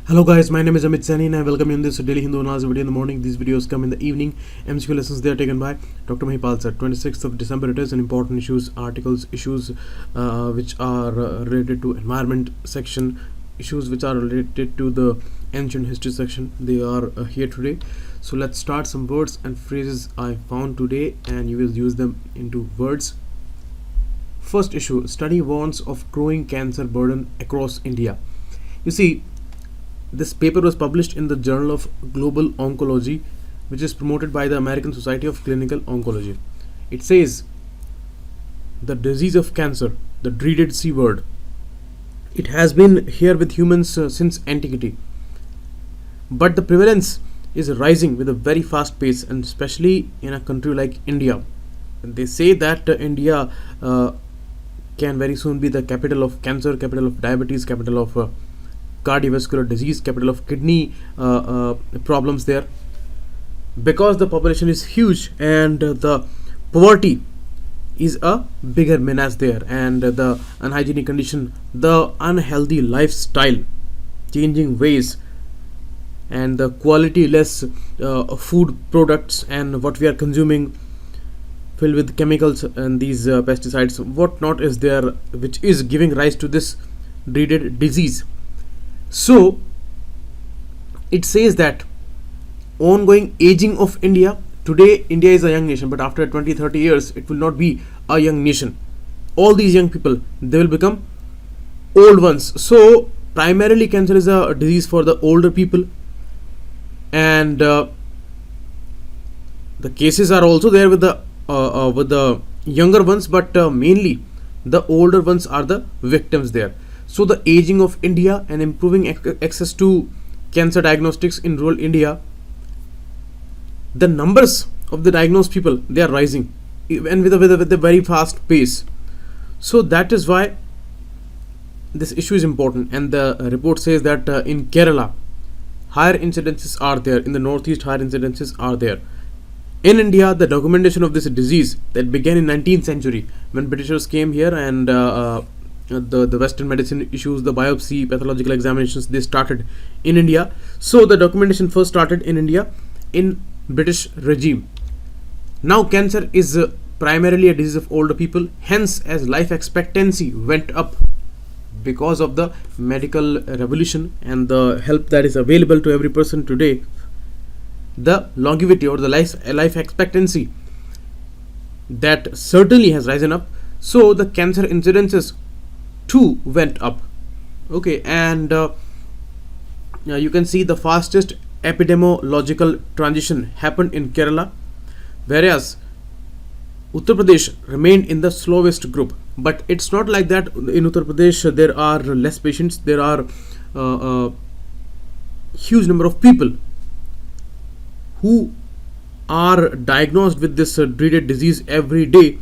Hello guys, my name is Amit Sani and I welcome you in this Daily Hindu Analysis video in the morning. These videos come in the evening. MCQ lessons they are taken by Dr. Mahipal sir. 26th of December it is, and important issues, articles, issues which are related to environment section, issues which are related to the ancient history section. They are here today. So let's start. Some words and phrases I found today and you will use them into words. First issue, study warns of growing cancer burden across India. You see, this paper was published in the Journal of Global Oncology, which is promoted by the American Society of Clinical Oncology. It says the disease of cancer, the dreaded C word, it has been here with humans since antiquity. But the prevalence is rising with a very fast pace, and especially in a country like India. They say that India can very soon be the capital of cancer, capital of diabetes, capital of cardiovascular disease, capital of kidney problems there, because the population is huge and the poverty is a bigger menace there, and the unhygienic condition, the unhealthy lifestyle, changing ways, and the quality less food products and what we are consuming filled with chemicals and these pesticides, what not is there, which is giving rise to this dreaded disease. So it says that ongoing aging of India. Today India is a young nation, but after 20-30 years it will not be a young nation. All these young people, they will become old ones. So primarily cancer is a disease for the older people, and the cases are also there with the younger ones, but mainly the older ones are the victims there. So the aging of India and improving access to cancer diagnostics in rural India, the numbers of the diagnosed people, they are rising, and with a very fast pace. So that is why this issue is important. And the report says that in Kerala, higher incidences are there. In the northeast, higher incidences are there. In India, the documentation of this disease that began in 19th century when Britishers came here, and the Western medicine issues, the biopsy, pathological examinations, they started in India. So the documentation first started in India in British regime. Now cancer is primarily a disease of older people. Hence, as life expectancy went up because of the medical revolution and the help that is available to every person today, the longevity or the life expectancy that certainly has risen up. So the cancer incidences too went up. Okay, and you can see the fastest epidemiological transition happened in Kerala, whereas Uttar Pradesh remained in the slowest group. But it's not like that. In Uttar Pradesh there are less patients, there are huge number of people who are diagnosed with this dreaded disease every day,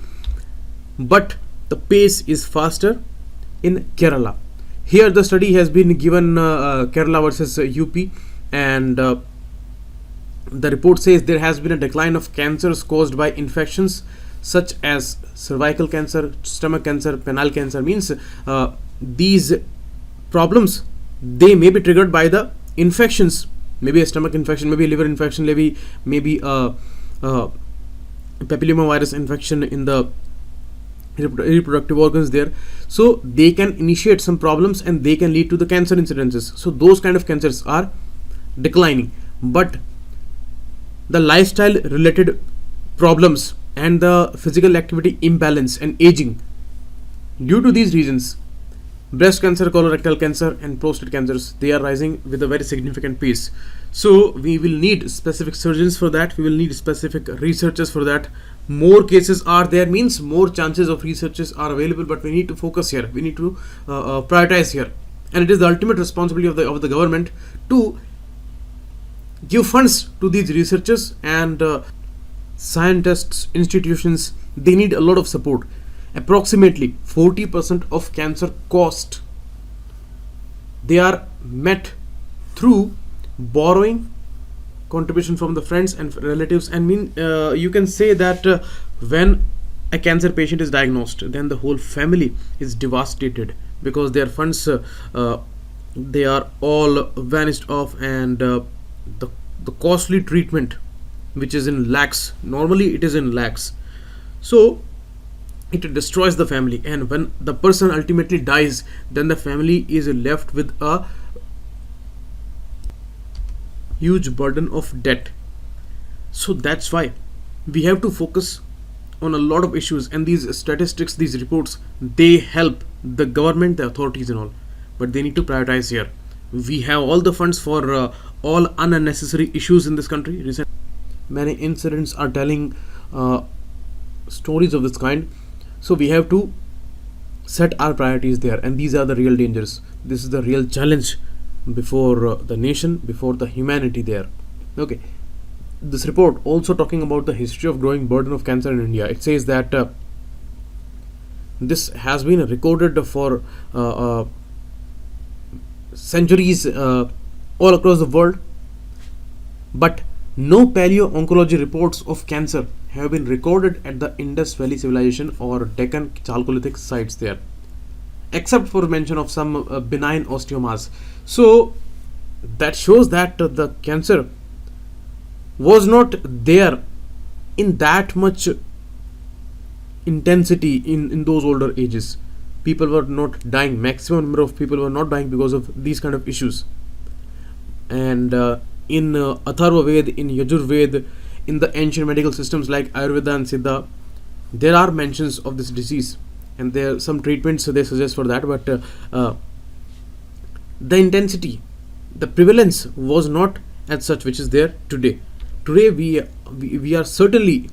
but the pace is faster in Kerala. Here the study has been given Kerala versus UP, and the report says there has been a decline of cancers caused by infections such as cervical cancer, stomach cancer, penile cancer. Means these problems, they may be triggered by the infections, maybe a stomach infection, maybe a liver infection, maybe a papillomavirus infection in the reproductive organs there. So they can initiate some problems and they can lead to the cancer incidences. So those kind of cancers are declining, but the lifestyle related problems and the physical activity imbalance and aging, due to these reasons, breast cancer, colorectal cancer and prostate cancers, they are rising with a very significant pace. So we will need specific surgeons for that, we will need specific researchers for that. More cases are there, means more chances of researchers are available, but we need to focus here, we need to prioritize here, and it is the ultimate responsibility of the government to give funds to these researchers and scientists, institutions. They need a lot of support. Approximately 40% of cancer cost, they are met through borrowing, contribution from the friends and relatives. And you can say that when a cancer patient is diagnosed, then the whole family is devastated because their funds they are all vanished off, and the costly treatment, which is in lakhs, normally it is in lakhs, so it destroys the family, and when the person ultimately dies, then the family is left with a huge burden of debt. So that's why we have to focus on a lot of issues, and these statistics, these reports, they help the government, the authorities and all, but they need to prioritize here. We have all the funds for all unnecessary issues in this country. Many incidents are telling stories of this kind, so we have to set our priorities there, and these are the real dangers. This is the real challenge before the nation, before the humanity there. Okay, this report also talking about the history of growing burden of cancer in India. It says that this has been recorded for centuries all across the world, but no paleo-oncology reports of cancer have been recorded at the Indus Valley Civilization or Deccan Chalcolithic sites there, except for mention of some benign osteomas. So that shows that the cancer was not there in that much intensity in those older ages. People were not dying, maximum number of people were not dying because of these kind of issues. And in Atharva Ved, in Yajur Ved, in the ancient medical systems like Ayurveda and Siddha, there are mentions of this disease, and there are some treatments they suggest for that, but the intensity, the prevalence was not as such which is there today. Today we are certainly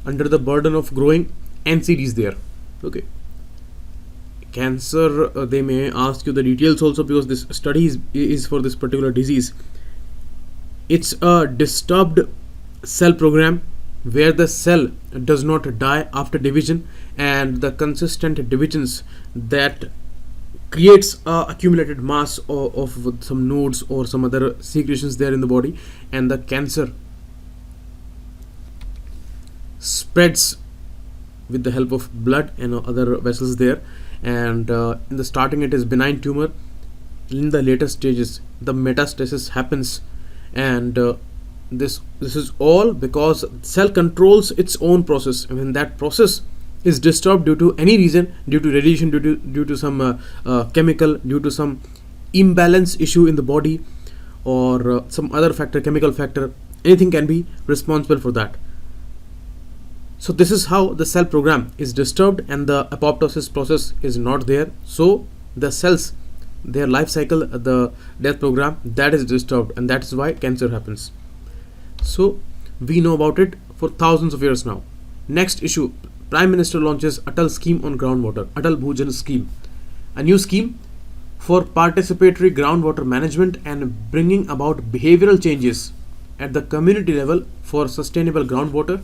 under the burden of growing NCDs there. Okay, cancer, they may ask you the details also, because this study is for this particular disease. It's a disturbed cell program where the cell does not die after division, and the consistent divisions that creates a accumulated mass of some nodes or some other secretions there in the body, and the cancer spreads with the help of blood and other vessels there. And in the starting it is benign tumor. In the later stages the metastasis happens, and this is all because cell controls its own process, and when that process is disturbed due to any reason, due to radiation, due to some chemical, due to some imbalance issue in the body, or some other factor, chemical factor, anything can be responsible for that. So this is how the cell program is disturbed, and the apoptosis process is not there. So the cells, their life cycle, the death program, that is disturbed, and that is why cancer happens. So we know about it for thousands of years now. Next issue, Prime Minister launches Atal scheme on groundwater, Atal Bhujal scheme, a new scheme for participatory groundwater management and bringing about behavioral changes at the community level for sustainable groundwater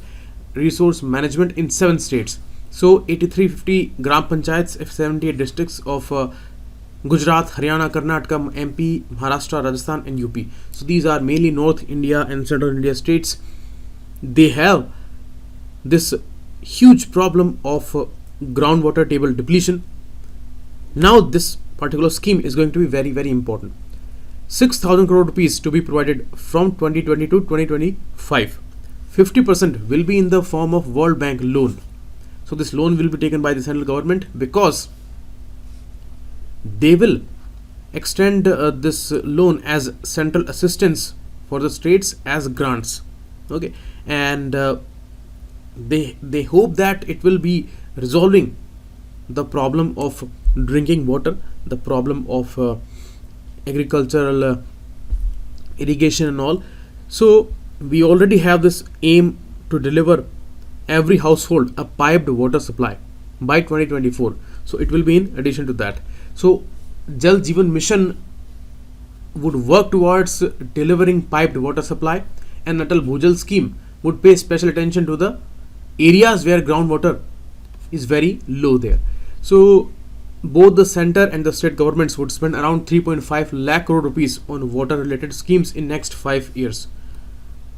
resource management in 7 states. So 8350 Gram Panchayats of 78 districts of Gujarat, Haryana, Karnataka, MP, Maharashtra, Rajasthan and UP. So these are mainly North India and Central India states. They have this huge problem of groundwater table depletion. Now this particular scheme is going to be very, very important. 6,000 crore rupees to be provided from 2020 to 2025. 50% will be in the form of World Bank loan. So this loan will be taken by the central government, because they will extend this loan as central assistance for the states as grants. Okay, and they hope that it will be resolving the problem of drinking water, the problem of agricultural irrigation and all. So we already have this aim to deliver every household a piped water supply by 2024. So it will be in addition to that. So Jal Jeevan Mission would work towards delivering piped water supply, and Atal Bhujal scheme would pay special attention to the areas where groundwater is very low there. So both the center and the state governments would spend around 3.5 lakh crore rupees on water related schemes in next 5 years.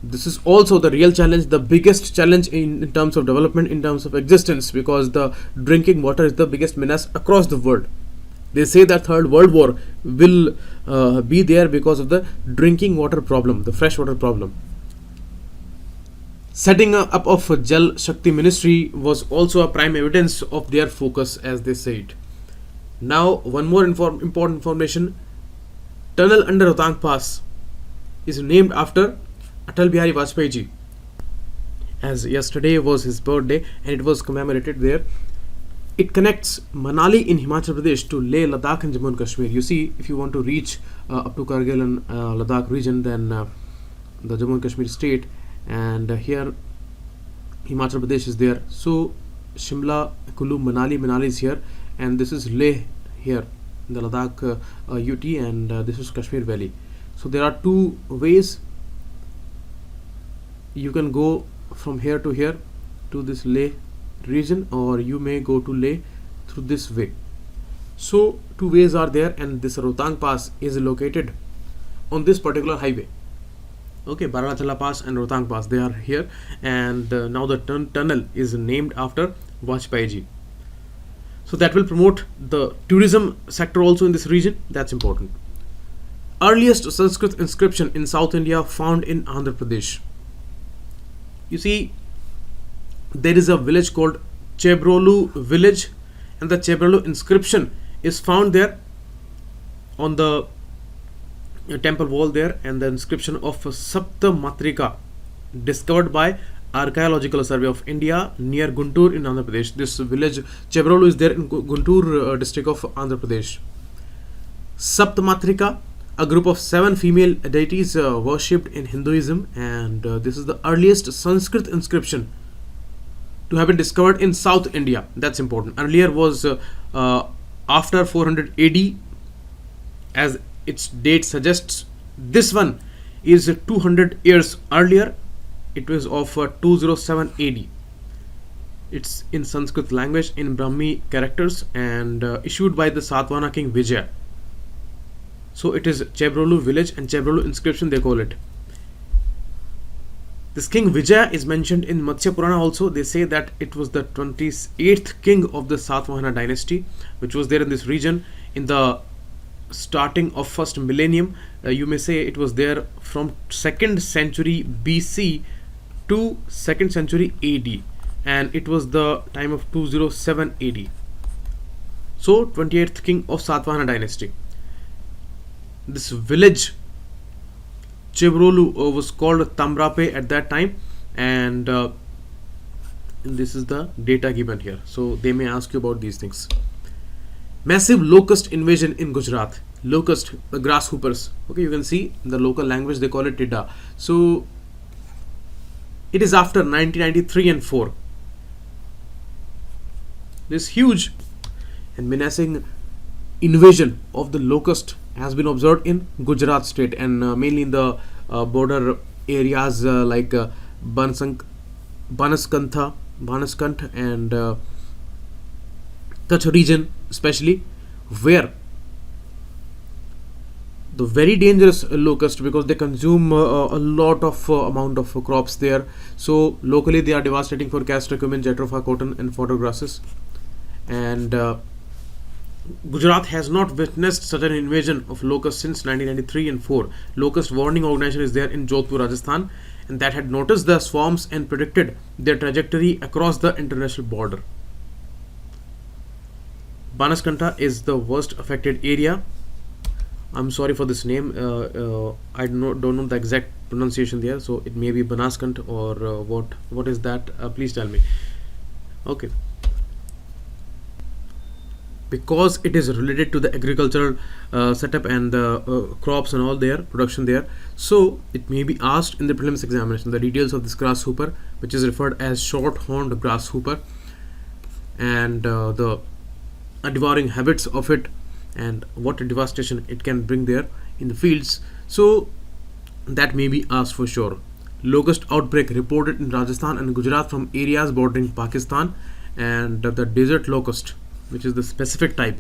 This is also the real challenge, the biggest challenge in terms of development, in terms of existence, because the drinking water is the biggest menace across the world. They say that Third World War will be there because of the drinking water problem, the fresh water problem. Setting up of Jal Shakti Ministry was also a prime evidence of their focus, as they said. Now, one more important information. Tunnel under Rohtang Pass is named after Atal Bihari Vajpayee ji, as yesterday was his birthday and it was commemorated there. It connects Manali in Himachal Pradesh to Leh, Ladakh and Jammu and Kashmir. You see, if you want to reach up to Kargil and Ladakh region, then the Jammu and Kashmir state, and here Himachal Pradesh is there. So Shimla, Kullu, Manali is here, and this is Leh here, the Ladakh UT, and this is Kashmir Valley. So there are two ways you can go from here to this Leh region, or you may go to Leh through this way. So two ways are there, and this Rohtang Pass is located on this particular highway. Okay, Baranachala Pass and Rohtang Pass, they are here, and now the tunnel is named after Vajpayee ji. So that will promote the tourism sector also in this region. That's important. Earliest Sanskrit inscription in South India found in Andhra Pradesh. You see, there is a village called Chebrolu village, and the Chebrolu inscription is found there on the temple wall there, and the inscription of Sapta Matrika, discovered by Archaeological Survey of India near Guntur in Andhra Pradesh. This village Chebrolu is there in Guntur district of Andhra Pradesh. Sapta Matrika, a group of 7 female deities worshipped in Hinduism, and this is the earliest Sanskrit inscription to have been discovered in South India. That's important. Earlier was after 400 AD, as its date suggests. This one is 200 years earlier. It was of 207 AD. It's in Sanskrit language in Brahmi characters, and issued by the Satvana king Vijaya. So it is Chebrolu village, and Chebrolu inscription they call it. This king Vijaya is mentioned in Matsya Purana also. They say that it was the 28th king of the Satvahana dynasty, which was there in this region in the starting of first millennium. You may say it was there from 2nd century BC to 2nd century AD, and it was the time of 207 AD. So 28th king of Satvahana dynasty. This village Chebrolu was called Tamrape at that time, and this is the data given here. So they may ask you about these things. Massive locust invasion in Gujarat. Locust, the grasshoppers. Okay, you can see in the local language they call it Tidda. So it is after 1993 and 4. This huge and menacing invasion of the locust has been observed in Gujarat state, and mainly in the border areas like Banaskantha and Kutch region, especially, where the very dangerous locust, because they consume a lot of amount of crops there. So locally they are devastating for castor, cumin, jatropha, cotton and fodder grasses, and Gujarat has not witnessed such an invasion of locusts since 1993 and 4. Locust warning organization is there in Jodhpur, Rajasthan, and that had noticed the swarms and predicted their trajectory across the international border. Banaskantha is the worst affected area. I'm sorry for this name. I don't know the exact pronunciation there, so it may be Banaskant or what is that? Please tell me. Okay. Because it is related to the agricultural setup and the crops and all their production there, so it may be asked in the prelims examination the details of this grasshopper, which is referred as short-horned grasshopper, and the devouring habits of it, and what devastation it can bring there in the fields. So that may be asked for sure. Locust outbreak reported in Rajasthan and Gujarat from areas bordering Pakistan, and the desert locust, which is the specific type,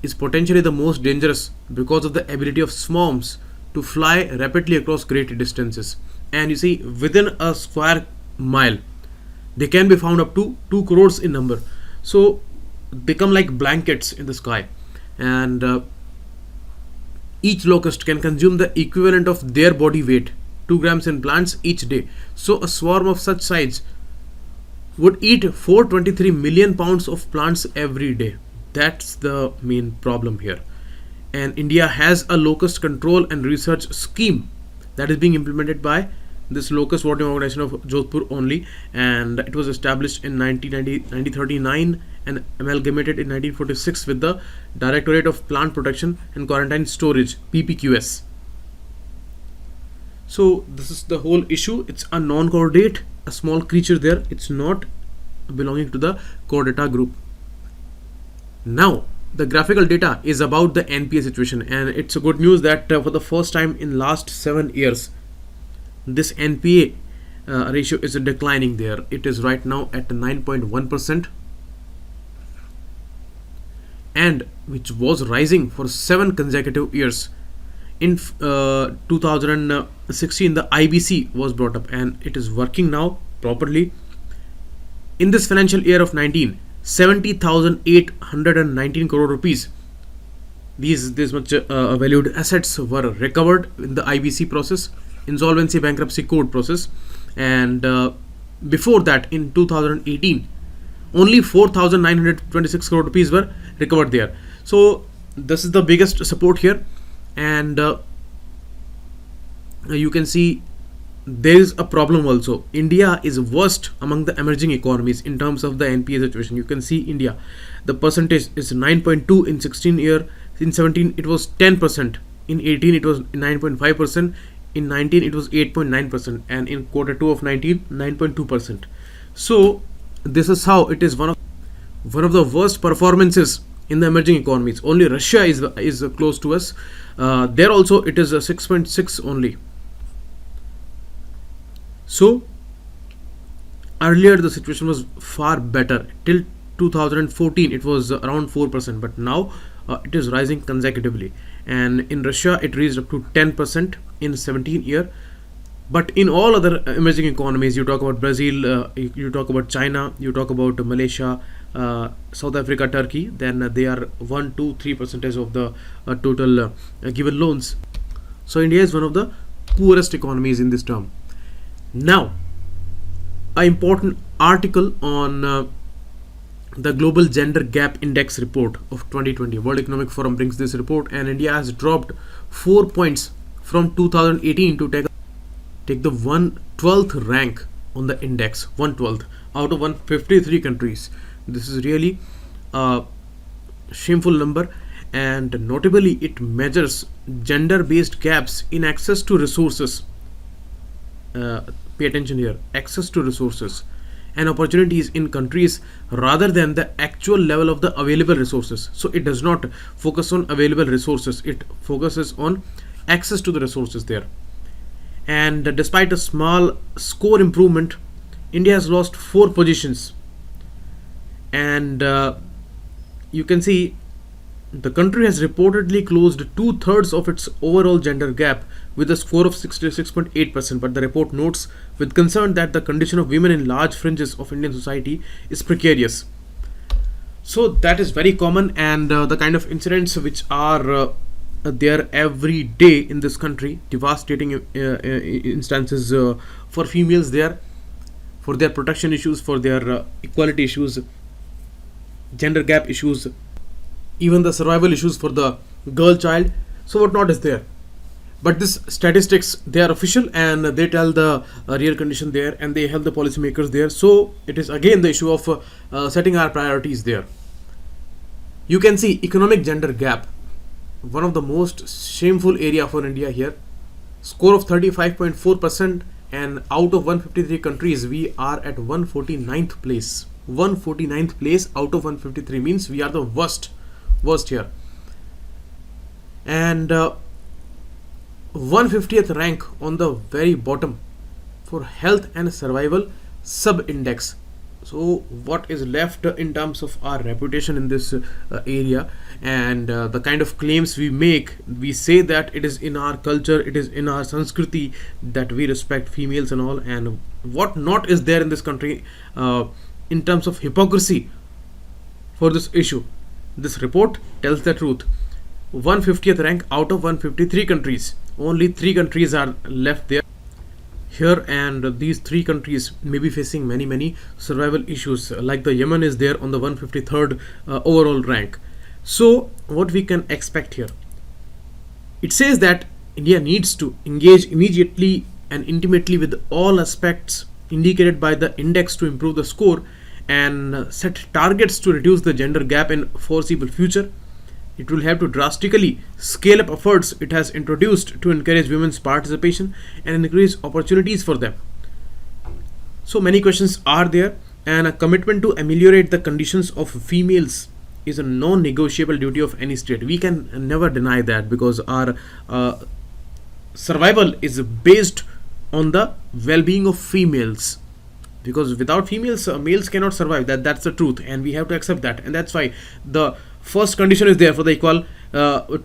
is potentially the most dangerous because of the ability of swarms to fly rapidly across great distances. And you see, within a square mile they can be found up to 2 crores in number. So they come like blankets in the sky, and each locust can consume the equivalent of their body weight, 2 grams in plants each day. So a swarm of such size would eat 423 million pounds of plants every day. That's the main problem here. And India has a locust control and research scheme that is being implemented by this locust watering organization of Jodhpur only, and it was established in 1939 and amalgamated in 1946 with the Directorate of Plant Protection and Quarantine Storage, PPQS. So this is the whole issue. It's a non-chordate, a small creature there. It's not belonging to the chordata group. Now the graphical data is about the NPA situation, and it's a good news that for the first time in last 7 years this NPA ratio is declining there. It is right now at 9.1%, and which was rising for 7 consecutive years. In 2016 the IBC was brought up, and it is working now properly. In this financial year of 19, 70,819 crore rupees, this much valued assets were recovered in the IBC process, insolvency bankruptcy court process, and before that in 2018 only 4,926 crore rupees were recovered there. So this is the biggest support here, and you can see there is a problem also. India is worst among the emerging economies in terms of the NPA situation. You can see India, the percentage is 9.2 in 16 year, in 17 it was 10%, in 18 it was 9.5%, in 19 it was 8.9%, and in quarter 2 of 19 9.2%. So this is how it is one of the worst performances in the emerging economies. Only Russia is close to us. There also it is a 6.6 only. So earlier the situation was far better. Till 2014 it was around 4%, but now it is rising consecutively, and in Russia it reached up to 10% in 17 year. But in all other emerging economies, you talk about Brazil, you talk about China, you talk about Malaysia, South Africa, Turkey, then they are 1, 2, 3% of the total given loans. So India is one of the poorest economies in this term. Now, an important article on the Global Gender Gap Index report of 2020. World Economic Forum brings this report, and India has dropped 4 points from 2018 to take the 112th rank on the index, 112th out of 153 countries. This is really a shameful number, and notably it measures gender-based gaps in access to resources. Pay attention here, access to resources and opportunities in countries rather than the actual level of the available resources. So it does not focus on available resources, it focuses on access to the resources there. And despite a small score improvement, India has lost 4 positions, and you can see the country has reportedly closed 2/3 of its overall gender gap with a score of 66.8%, but the report notes with concern that the condition of women in large fringes of Indian society is precarious. So that is very common, and the kind of incidents which are there every day in this country, devastating instances for females there, for their protection issues, for their equality issues, gender gap issues, even the survival issues for the girl child, so what not is there. But this statistics, they are official, and they tell the real condition there, and they help the policymakers there. So it is again the issue of setting our priorities there. You can see economic gender gap, one of the most shameful area for India here. Score of 35.4%, and out of 153 countries we are at 149th place. 149th place out of 153 means we are the worst here. And 150th rank on the very bottom for health and survival sub-index. So what is left in terms of our reputation in this area, and the kind of claims we make, we say that it is in our culture, it is in our Sanskriti that we respect females and all, and what not is there in this country in terms of hypocrisy for this issue. This report tells the truth. 150th rank out of 153 countries. Only 3 countries are left there here, and these 3 countries may be facing many survival issues, like the Yemen is there on the 153rd overall rank. So what we can expect here? It says that India needs to engage immediately and intimately with all aspects indicated by the index to improve the score and set targets to reduce the gender gap in foreseeable future. It will have to drastically scale up efforts it has introduced to encourage women's participation and increase opportunities for them. So many questions are there, and a commitment to ameliorate the conditions of females is a non-negotiable duty of any state. We can never deny that, because our survival is based on the well-being of females. Because without females, males cannot survive. That's the truth, and we have to accept that. And that's why the first condition is there for the equal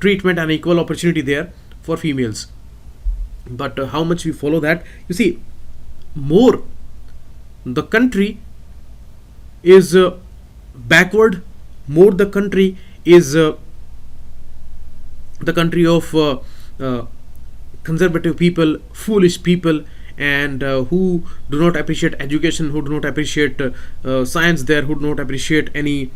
treatment and equal opportunity there for females. But how much we follow that? You see, more the country is backward, more the country is the country of conservative people, foolish people, and who do not appreciate education, who do not appreciate science there, who do not appreciate any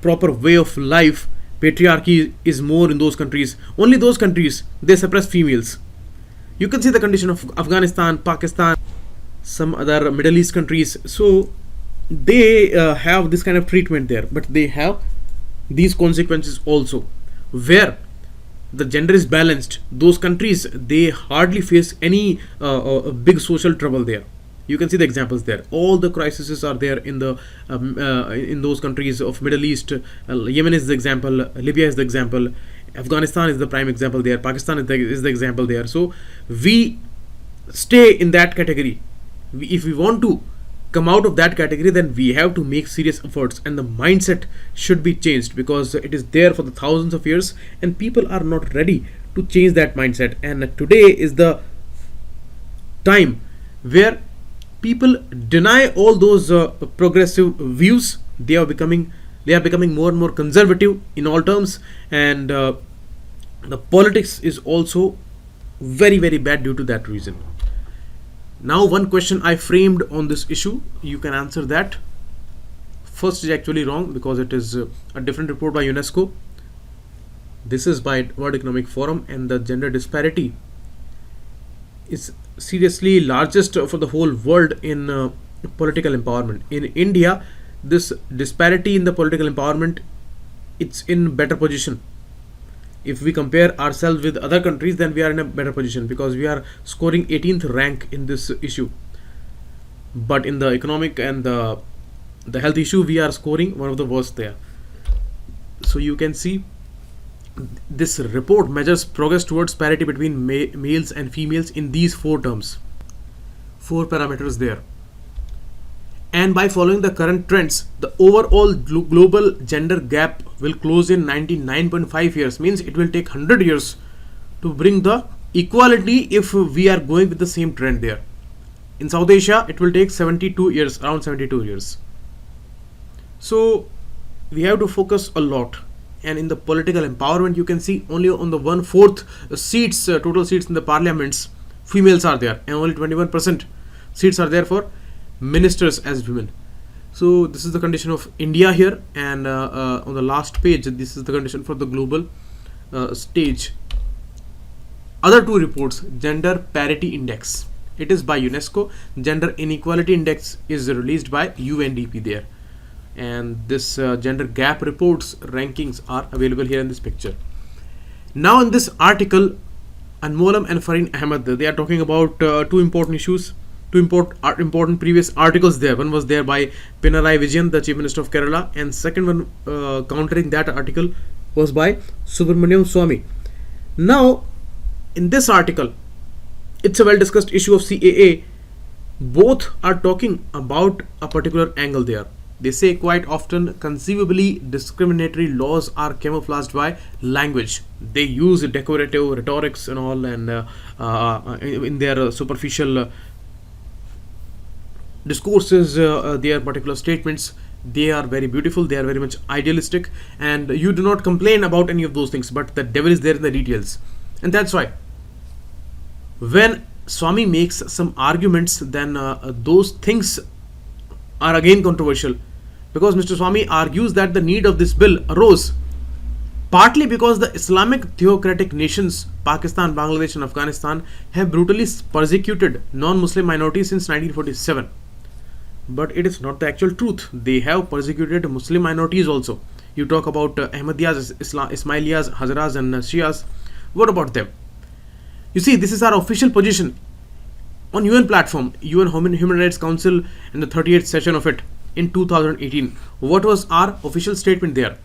proper way of life. Patriarchy is more in those countries. Only those countries, they suppress females. You can see the condition of Afghanistan, Pakistan, some other Middle East countries. So they have this kind of treatment there, but they have these consequences also, where the gender is balanced. Those countries, they hardly face any big social trouble there. You can see the examples there. All the crises are there in the in those countries of Middle East. Yemen is the example, Libya is the example, Afghanistan is the prime example there, Pakistan is the example there. So we stay in that category. If we want to come out of that category, then we have to make serious efforts, and the mindset should be changed, because it is there for the thousands of years and people are not ready to change that mindset. And today is the time where people deny all those progressive views. They are becoming more and more conservative in all terms, and the politics is also very bad due to that reason. Now, one question I framed on this issue, you can answer that. First is actually wrong, because it is a different report by UNESCO. This is by World Economic Forum, and the gender disparity is seriously largest for the whole world in political empowerment. In India, this disparity in the political empowerment, it's in better position. If we compare ourselves with other countries, then we are in a better position, because we are scoring 18th rank in this issue. But in the economic and the health issue, we are scoring one of the worst there. So you can see this report measures progress towards parity between males and females in these 4 terms, 4 parameters there. And by following the current trends, the overall global gender gap will close in 99.5 years. Means it will take 100 years to bring the equality if we are going with the same trend there. In South Asia, it will take 72 years, around 72 years. So we have to focus a lot. And in the political empowerment, you can see only on the 1/4 seats, total seats in the parliaments, females are there, and only 21% seats are there for ministers as women. So this is the condition of India here, and on the last page, this is the condition for the global stage. Other 2 reports, Gender Parity Index, it is by UNESCO. Gender Inequality Index is released by UNDP there, and this gender gap reports rankings are available here in this picture. Now in this article, Anmolam and Fareen Ahmed, they are talking about 2 important issues, 2 important previous articles there. One was there by Pinarayi Vijayan, the Chief Minister of Kerala, and second one countering that article was by Subramaniam Swamy. Now in this article, it's a well discussed issue of CAA. Both are talking about a particular angle there. They say quite often conceivably discriminatory laws are camouflaged by language. They use decorative rhetorics and all, and in their superficial discourses, their particular statements, They are very beautiful, they are very much idealistic, and you do not complain about any of those things, but the devil is there in the details. And that's why when Swami makes some arguments, then those things are again controversial, because Mr. Swami argues that the need of this bill arose partly because the Islamic theocratic nations Pakistan, Bangladesh and Afghanistan have brutally persecuted non-Muslim minorities since 1947. But it is not the actual truth. They have persecuted Muslim minorities also. You talk about Ahmadiyas, Ismailiyas, Hazaras and Shias. What about them? You see, this is our official position on UN platform, UN Human Rights Council, in the 38th session of it in 2018. What was our official statement there?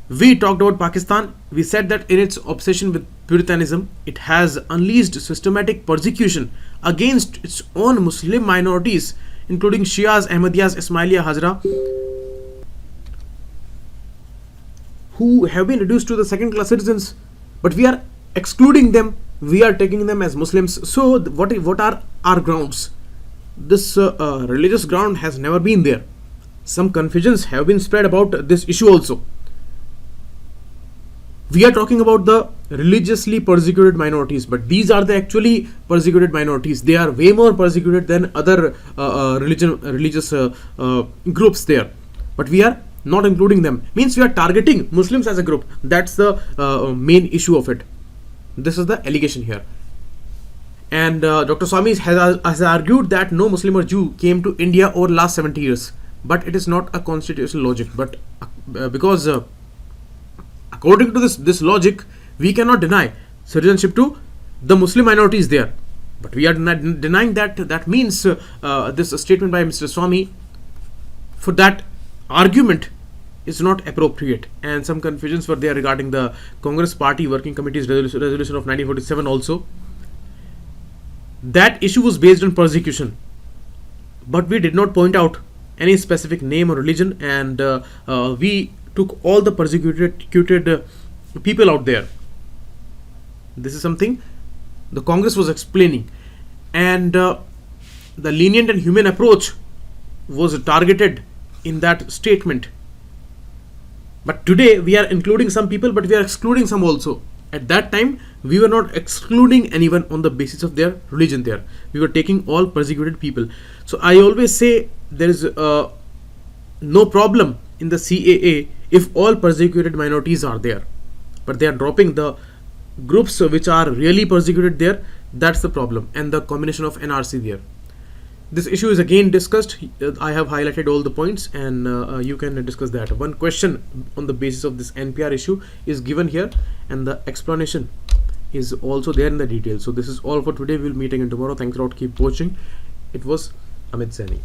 We talked about Pakistan. We said that in its obsession with Puritanism, it has unleashed systematic persecution against its own Muslim minorities, including Shias, Ahmadiyas, Ismailiya, Hazara, who have been reduced to the second-class citizens. But we are excluding them. We are taking them as Muslims. So what are our grounds? This religious ground has never been there. Some confusions have been spread about this issue also. We are talking about the religiously persecuted minorities, but these are the actually persecuted minorities. They are way more persecuted than other religious groups there. But we are not including them. Means we are targeting Muslims as a group. That's the main issue of it. This is the allegation here. And Dr. Swami has argued that no Muslim or Jew came to India over last 70 years. But it is not a constitutional logic. But because according to this logic, we cannot deny citizenship to the Muslim minorities there. But we are denying that. That means this statement by Mr. Swami, for that argument, is not appropriate. And some confusions were there regarding the Congress Party Working Committee's resolution of 1947 also. That issue was based on persecution. But we did not point out any specific name or religion, and we took all the persecuted people out there. This is something the Congress was explaining, and the lenient and humane approach was targeted in that statement. But today we are including some people, but we are excluding some also. At that time, we were not excluding anyone on the basis of their religion there. We were taking all persecuted people. So I always say there is no problem in the CAA if all persecuted minorities are there. But they are dropping the groups which are really persecuted there. That's the problem. And the combination of NRC there. This issue is again discussed. I have highlighted all the points, and you can discuss that. One question on the basis of this NPR issue is given here, and the explanation is also there in the details. So this is all for today. We'll meet again tomorrow. Thanks a lot. Keep watching. It was Amit Zaini.